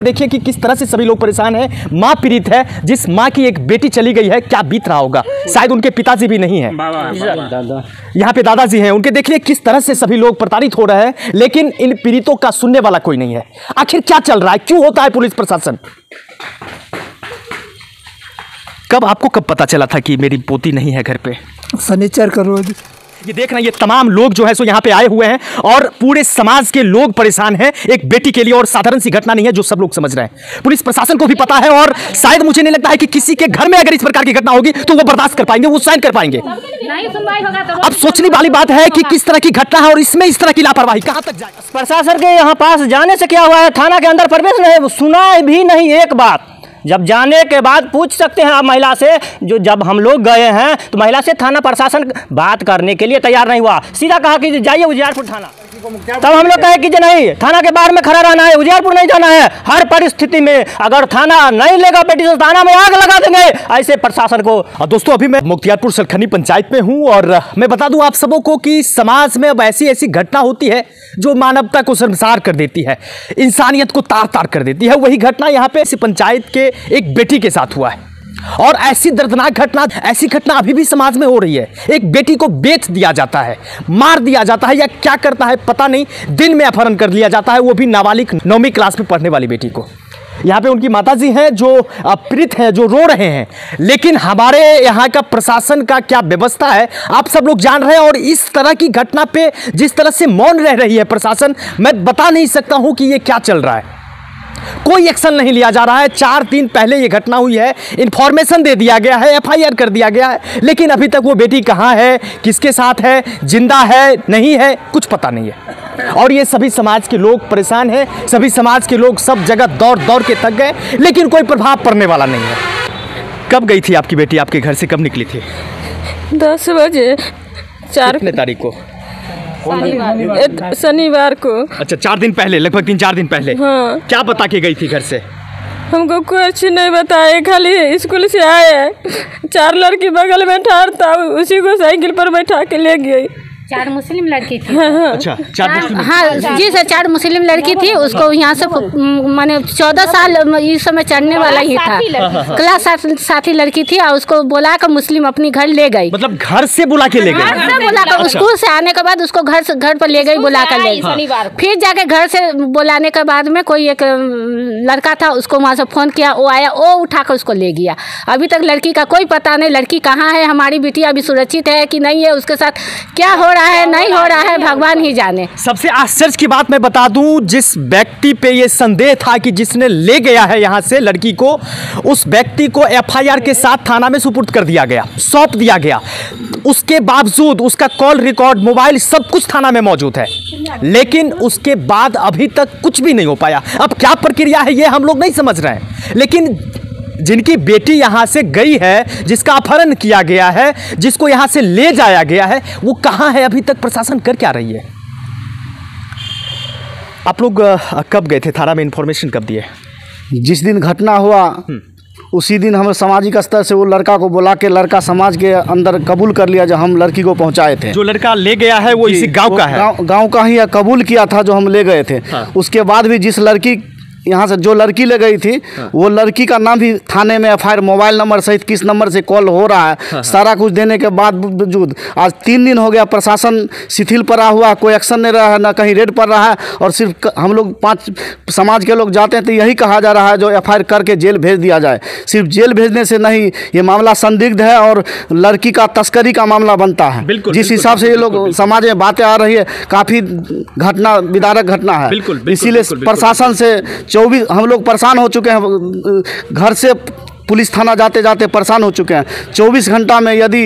देखिए कि किस तरह से सभी लोग परेशान हैं। माँ पीड़ित है, जिस माँ की एक बेटी चली गई है, क्या बीत रहा होगा। शायद उनके पिताजी भी नहीं है, यहाँ पे दादाजी हैं उनके। देखिए किस तरह से सभी लोग प्रताड़ित हो रहे हैं, लेकिन इन पीड़ितों का सुनने वाला कोई नहीं है। आखिर क्या चल रहा है, क्यों होता है पुलिस प्रशासन। आपको कब पता चला था कि मेरी पोती नहीं है घर पे? शनिचर का रोज। ये देख रहे हैं, ये तमाम लोग जो है सो यहाँ पे आए हुए हैं और पूरे समाज के लोग परेशान हैं एक बेटी के लिए। और साधारण सी घटना नहीं है जो सब लोग समझ रहे हैं, पुलिस प्रशासन को भी पता है। और शायद मुझे नहीं लगता है कि किसी के घर में अगर इस प्रकार की घटना होगी तो वो बर्दाश्त कर पाएंगे, वो सहन कर पाएंगे। अब सोचने वाली बात है कि किस तरह की घटना है और इसमें इस तरह की लापरवाही कहां तक जाए। प्रशासन के यहाँ पास जाने से क्या हुआ है, थाना के अंदर प्रवेश नहीं, सुना भी नहीं एक बात। जब जाने के बाद पूछ सकते हैं आप महिला से, जो जब हम लोग गए हैं तो महिला से थाना प्रशासन बात करने के लिए तैयार नहीं हुआ, सीधा कहा कि जाइए उजियारपुर थाना। तब हम लोग कहे कि नहीं, थाना के बाहर में खड़ा रहना है, उजियारपुर नहीं जाना है। हर परिस्थिति में अगर थाना नहीं लेगा बेटी तो थाना में आग लगा देंगे, ऐसे प्रशासन को। और दोस्तों अभी मैं मुख्तियारपुर सलखनी पंचायत में हूं और मैं बता दूं आप सबों को कि समाज में अब ऐसी ऐसी घटना होती है जो मानवता को शर्मसार कर देती है, इंसानियत को तार तार कर देती है। वही घटना यहाँ पे इसी पंचायत के एक बेटी के साथ हुआ है और ऐसी दर्दनाक घटना, ऐसी घटना अभी भी समाज में हो रही है। एक बेटी को बेच दिया जाता है, मार दिया जाता है या क्या करता है पता नहीं, दिन में अपहरण कर लिया जाता है, वो भी नाबालिग 9वीं क्लास में पढ़ने वाली बेटी को। यहाँ पे उनकी माताजी हैं जो पीड़ित हैं, जो रो रहे हैं, लेकिन हमारे यहाँ का प्रशासन का क्या व्यवस्था है आप सब लोग जान रहे हैं। और इस तरह की घटना पे जिस तरह से मौन रह रही है प्रशासन, मैं बता नहीं सकता हूँ कि ये क्या चल रहा है। कोई एक्शन नहीं लिया जा रहा है। 4 दिन पहले ये घटना हुई है, इन्फॉर्मेशन दे दिया गया है, FIR कर दिया गया है, लेकिन अभी तक वो बेटी कहाँ है, किसके साथ है, जिंदा है नहीं है, कुछ पता नहीं है। और ये सभी समाज के लोग परेशान हैं, सभी समाज के लोग सब जगह दौड़ दौड़ के थक गए, लेकिन कोई प्रभाव पड़ने वाला नहीं है। कब गई थी आपकी बेटी, आपके घर से कब निकली थी? 10 बजे। 4 तारीख को, शनिवार को। अच्छा, 4 दिन पहले, लगभग 3-4 दिन पहले। हाँ। क्या बता के गई थी घर से? हमको कुछ नहीं बताया, खाली स्कूल से आए, 4 लड़की बगल में ठहरता, उसी को साइकिल पर बैठा के ले गई। 4 मुस्लिम लड़की थी। अच्छा, 4 मुस्लिम। हाँ जी सर, 4 मुस्लिम लड़की थी। उसको यहाँ से माने 14 साल इस समय चढ़ने वाला ही था, क्लास साथी लड़की थी और उसको बुला कर मुस्लिम अपनी घर ले गई। मतलब घर से बुला के ले गई? घर से बुला कर, स्कूल से आने के बाद उसको घर पर ले गई, बुला कर ले गई। फिर जाके घर से बुलाने के बाद में कोई एक लड़का था, उसको वहाँ से फोन किया, वो आया, वो उठा कर उसको ले गया। अभी तक लड़की का कोई पता नहीं, लड़की कहाँ है, हमारी बेटी अभी सुरक्षित है कि नहीं है, उसके साथ क्या हो रहा है नहीं हो रहा है भगवान ही जाने। सबसे आश्चर्य की बात मैं बता दूं, जिस व्यक्ति पे ये संदेह था कि जिसने ले गया है यहाँ से लड़की को, उस व्यक्ति को FIR के साथ थाना में सुपुर्द कर दिया गया, सौंप दिया गया। उसके बावजूद उसका कॉल रिकॉर्ड, मोबाइल सब कुछ थाना में मौजूद है, लेकिन उसके बाद अभी तक कुछ भी नहीं हो पाया। अब क्या प्रक्रिया है ये हम लोग नहीं समझ रहे हैं, लेकिन जिनकी बेटी यहाँ से गई है, जिसका अपहरण किया गया है, जिसको यहाँ से ले जाया गया है, वो कहाँ है अभी तक, प्रशासन कर क्या रही है। आप लोग कब गए थे थाना में, इन्फॉर्मेशन कब दिए? जिस दिन घटना हुआ उसी दिन हम सामाजिक स्तर से वो लड़का को बुला के, लड़का समाज के अंदर कबूल कर लिया जो हम लड़की को पहुंचाए थे। जो लड़का ले गया है वो इसी गांव का है? गांव का ही कबूल किया था जो हम ले गए थे। हाँ। उसके बाद भी जिस लड़की यहाँ से जो लड़की ले गई थी, हाँ। वो लड़की का नाम भी थाने में FIR, मोबाइल नंबर सहित किस नंबर से कॉल हो रहा है, हाँ। सारा कुछ देने के बावजूद आज 3 दिन हो गया प्रशासन शिथिल पड़ा हुआ, कोई एक्शन नहीं रहा है, ना कहीं रेड पड़ रहा है। और सिर्फ हम लोग 5 समाज के लोग जाते हैं तो यही कहा जा रहा है जो FIR करके जेल भेज दिया जाए। सिर्फ जेल भेजने से नहीं, ये मामला संदिग्ध है और लड़की का तस्करी का मामला बनता है। जिस हिसाब से ये लोग समाज में बातें आ रही है, काफ़ी घटना, विदारक घटना है। इसीलिए प्रशासन से 24 हम लोग परेशान हो चुके हैं, घर से पुलिस थाना जाते जाते परेशान हो चुके हैं। 24 घंटा में यदि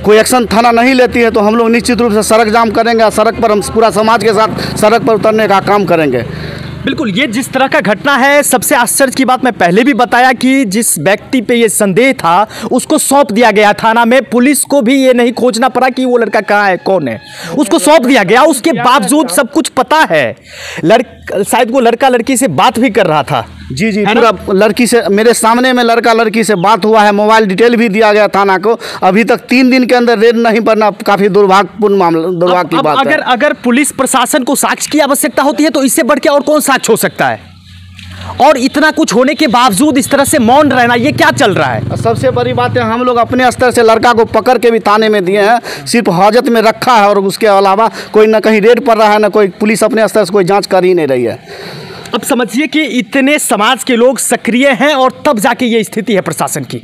कोई एक्शन थाना नहीं लेती है तो हम लोग निश्चित रूप से सड़क जाम करेंगे, सड़क पर हम पूरा समाज के साथ सड़क पर उतरने का काम करेंगे। बिल्कुल, ये जिस तरह का घटना है, सबसे आश्चर्य की बात मैं पहले भी बताया कि जिस व्यक्ति पे ये संदेह था उसको सौंप दिया गया थाना में। पुलिस को भी ये नहीं खोजना पड़ा कि वो लड़का कहाँ है, कौन है, उसको सौंप दिया गया। उसके बावजूद सब कुछ पता है। शायद वो लड़का लड़की से बात भी कर रहा था। जी पूरा लड़की से, मेरे सामने में लड़का लड़की से बात हुआ है, मोबाइल डिटेल भी दिया गया थाना को। अभी तक 3 दिन के अंदर रेड नहीं पड़ना काफ़ी दुर्भाग्यपूर्ण मामला, दुर्भाग्य की बात है। अगर पुलिस प्रशासन को साक्ष्य की आवश्यकता होती है तो इससे बढ़ के और कौन साक्ष्य हो सकता है? और इतना कुछ होने के बावजूद इस तरह से मौन रहना, ये क्या चल रहा है? सबसे बड़ी बात है, हम लोग अपने स्तर से लड़का को पकड़ के भी थाने में दिए हैं, सिर्फ हाजत में रखा है और उसके अलावा कोई ना कहीं रेड पड़ रहा है, ना कोई पुलिस अपने स्तर से कोई जांच कर ही नहीं रही है। अब समझिए कि इतने समाज के लोग सक्रिय हैं और तब जाके ये स्थिति है प्रशासन की।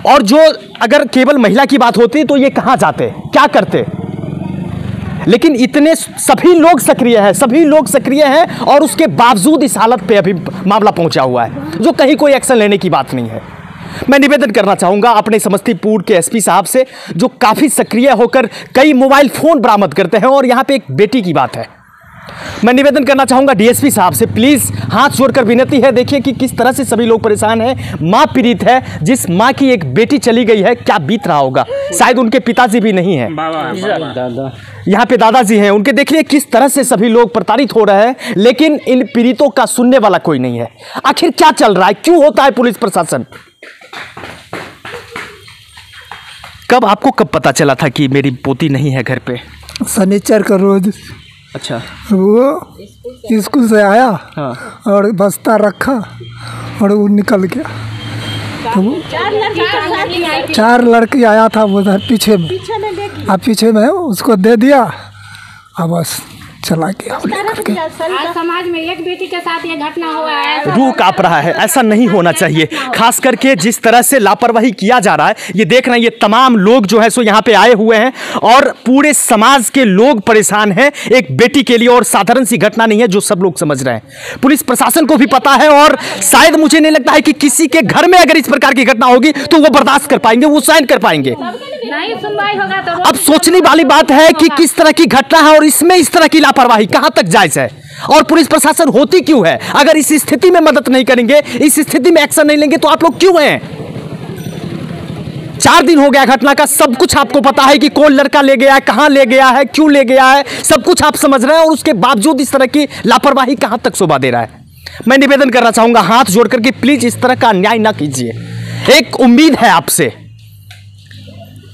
और जो अगर केवल महिला की बात होती तो ये कहाँ जाते, क्या करते, लेकिन इतने सभी लोग सक्रिय हैं, सभी लोग सक्रिय हैं और उसके बावजूद इस हालत पे अभी मामला पहुंचा हुआ है, जो कहीं कोई एक्शन लेने की बात नहीं है। मैं निवेदन करना चाहूँगा अपने समस्तीपुर के एसपी साहब से, जो काफ़ी सक्रिय होकर कई मोबाइल फ़ोन बरामद करते हैं, और यहाँ पे एक बेटी की बात है। मैं निवेदन करना चाहूँगा डीएसपी साहब से, प्लीज़ हाथ जोड़कर विनती है, देखिए कि किस तरह से सभी लोग परेशान हैं। माँ पीड़ित है, जिस माँ की एक बेटी चली गई है, क्या बीत रहा होगा। शायद उनके पिताजी भी नहीं हैं, यहाँ पे दादाजी हैं, उनके देखिए किस तरह से सभी लोग प्रताड़ित हो रहे हैं, लेकिन इन पीड़ितों का सुनने वाला कोई नहीं है। आखिर क्या चल रहा है, क्यों होता है पुलिस प्रशासन? आपको कब पता चला था कि मेरी पोती नहीं है घर पे? शनिचर का रोज। अच्छा। वो स्कूल से आया, हाँ, और बस्ता रखा और वो निकल गया। तो 4 लड़की आया था वो पीछे में, अब पीछे में उसको दे दिया, अब बस चला गया। समाज में एक बेटी के साथ ये घटना हुआ है, रूह कांप रहा है। ऐसा नहीं होना चाहिए, खास करके जिस तरह से लापरवाही किया जा रहा है। ये देख रहे हैं, ये तमाम लोग जो है सो यहाँ पे आए हुए हैं और पूरे समाज के लोग परेशान हैं एक बेटी के लिए, और साधारण सी घटना नहीं है जो सब लोग समझ रहे हैं। पुलिस प्रशासन को भी पता है, और शायद मुझे नहीं लगता है कि किसी के घर में अगर इस प्रकार की घटना होगी तो वो बर्दाश्त कर पाएंगे, वो सहन कर पाएंगे। नहीं सुनवाई होगा तो अब सोचने वाली बात है कि किस तरह की घटना है और इसमें इस तरह की लापरवाही कहां तक जायज है, और पुलिस प्रशासन होती क्यों है? अगर इस स्थिति में मदद नहीं करेंगे, इस स्थिति में एक्शन नहीं लेंगे, तो आप लोग क्यों हैं? 4 दिन हो गया घटना का, सब कुछ आपको पता है कि कौन लड़का ले गया है, कहां ले गया है, क्यों ले गया है, सब कुछ आप समझ रहे हैं, और उसके बावजूद इस तरह की लापरवाही कहां तक शोभा दे रहा है। मैं निवेदन करना चाहूंगा हाथ जोड़कर के, प्लीज इस तरह का अन्याय ना कीजिए। एक उम्मीद है आपसे,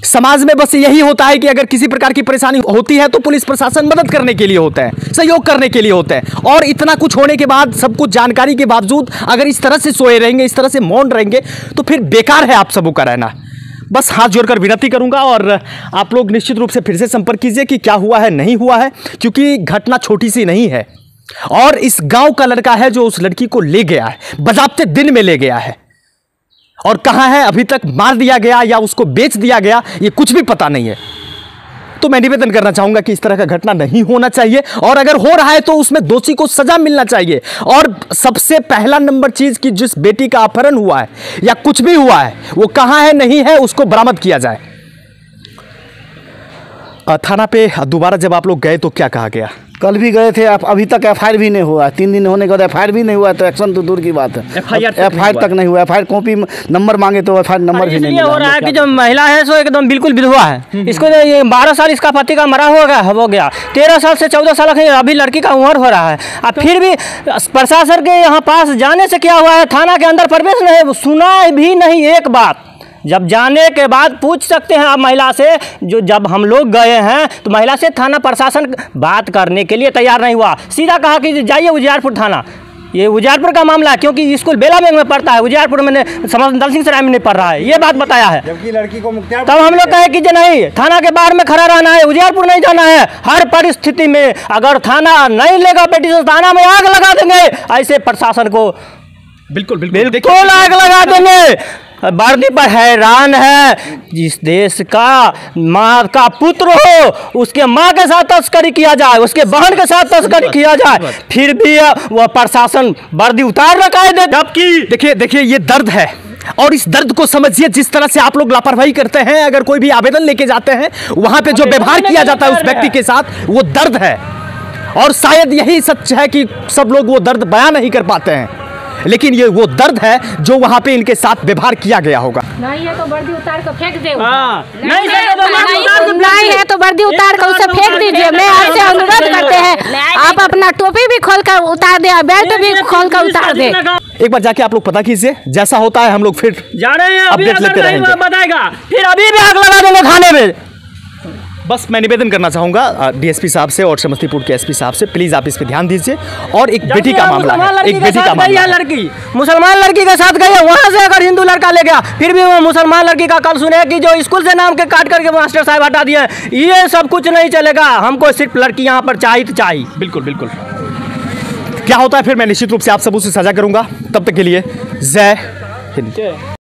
समाज में बस यही होता है कि अगर किसी प्रकार की परेशानी होती है तो पुलिस प्रशासन मदद करने के लिए होता है, सहयोग करने के लिए होता है, और इतना कुछ होने के बाद, सब कुछ जानकारी के बावजूद अगर इस तरह से सोए रहेंगे, इस तरह से मौन रहेंगे, तो फिर बेकार है आप सबों का रहना। बस हाथ जोड़कर विनती करूंगा, और आप लोग निश्चित रूप से फिर से संपर्क कीजिए कि क्या हुआ है, नहीं हुआ है, क्योंकि घटना छोटी सी नहीं है, और इस गाँव का लड़का है जो उस लड़की को ले गया है, बजाबते दिन में ले गया है, और कहाँ है अभी तक, मार दिया गया या उसको बेच दिया गया, ये कुछ भी पता नहीं है। तो मैं निवेदन करना चाहूंगा कि इस तरह का घटना नहीं होना चाहिए, और अगर हो रहा है तो उसमें दोषी को सजा मिलना चाहिए। और सबसे पहला नंबर चीज कि जिस बेटी का अपहरण हुआ है या कुछ भी हुआ है, वो कहाँ है, नहीं है, उसको बरामद किया जाए। थाना पे दोबारा जब आप लोग गए तो क्या कहा गया? कल भी गए थे, अभी तक एफआईआर भी नहीं हुआ, 3 दिन होने के बाद एफआईआर भी नहीं हुआ, तो एक्शन तो दूर की बात है। एफआईआर तक नहीं हुआ, एफआईआर कॉपी नंबर मांगे तो एफआईआर नंबर भी नहीं मिला। हो रहा है कि जो महिला है सो एकदम बिल्कुल विधवा है, इसको ये 12 साल इसका पति का मरा हो गया, 13 साल से 14 साल अभी लड़की का उम्र हो रहा है। अब फिर भी प्रशासन के यहाँ पास जाने से क्या हुआ है, थाना के अंदर प्रवेश नहीं, सुना भी नहीं एक बात। जब जाने के बाद पूछ सकते हैं आप महिला से, जो जब हम लोग गए हैं तो महिला से थाना प्रशासन बात करने के लिए तैयार नहीं हुआ, सीधा कहा कि जाइए उजियारपुर थाना। ये उजियारपुर का मामला है, क्योंकि स्कूल बेला में दल पड़ता है, उजियारपुर में दल सिंह सराय में नहीं पढ़ रहा है, ये बात बताया है। जबकि लड़की को तब हम लोग कहे कि नहीं, थाना के बाहर में खड़ा रहना है, उजियारपुर नहीं जाना है। हर परिस्थिति में अगर थाना नहीं लेगा बेटी से, थाना में आग लगा देंगे, ऐसे प्रशासन को बिल्कुल आग लगा देंगे। वर्दी पर हैरान है, जिस देश का माँ का पुत्र हो उसके माँ के साथ तस्करी किया जाए, उसके बहन के साथ तस्करी किया जाए, फिर भी वह प्रशासन वर्दी उतार रखा है। जबकि देखिए ये दर्द है, और इस दर्द को समझिए। जिस तरह से आप लोग लापरवाही करते हैं, अगर कोई भी आवेदन लेके जाते हैं, वहां पे जो व्यवहार किया जाता है उस व्यक्ति के साथ, वो दर्द है। और शायद यही सच है कि सब लोग वो दर्द बयां नहीं कर पाते हैं, लेकिन ये वो दर्द है जो वहां पे इनके साथ व्यवहार किया गया होगा। नहीं है तो वर्दी उतार कर फेंक दे, नहीं है तो वर्दी उतार कर उसे फेंक दीजिए। मैं आपसे अनुरोध करते हैं, आप अपना टोपी भी खोल कर उतार दे, बेल्ट भी खोल कर उतार दे। एक बार जाके आप लोग पता कीजिए, जैसा होता है हम लोग फिर जा रहे हैं, अपडेट लेते रहेंगे। बताएगा, फिर अभी भी आग लगा देंगे थाने में। बस मैं निवेदन करना चाहूँगा डीएसपी साहब से और समस्तीपुर के एसपी साहब से, प्लीज़ आप इस पे ध्यान दीजिए। और एक बेटी का मामला है, एक बेटी का मामला है। लड़की मुसलमान लड़की के साथ गई है, वहाँ से अगर हिंदू लड़का ले गया फिर भी वो मुसलमान लड़की का कल सुने कि जो स्कूल से नाम के काट करके मास्टर साहब हटा दिए। ये सब कुछ नहीं चलेगा, हमको सिर्फ लड़की यहाँ पर चाहिए तो चाहिए। बिल्कुल बिल्कुल। क्या होता है फिर मैं निश्चित रूप से आप सबों से साझा करूँगा। तब तक के लिए जय हिंद।